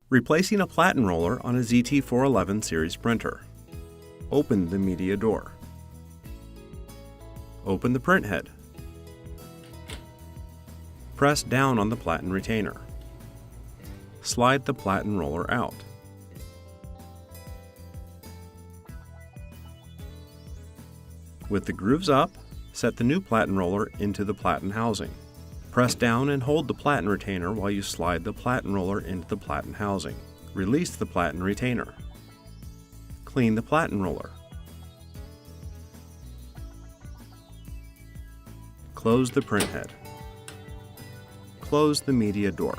Replacing a Platen roller on a ZT411 series printer. Open the media door. Open the print head. Press down on the Platen retainer. Slide the Platen roller out. With the grooves up, set the new Platen roller into the Platen housing. Press down and hold the Platen retainer while you slide the Platen roller into the Platen housing. Release the Platen retainer. Clean the Platen roller. Close the print head. Close the media door.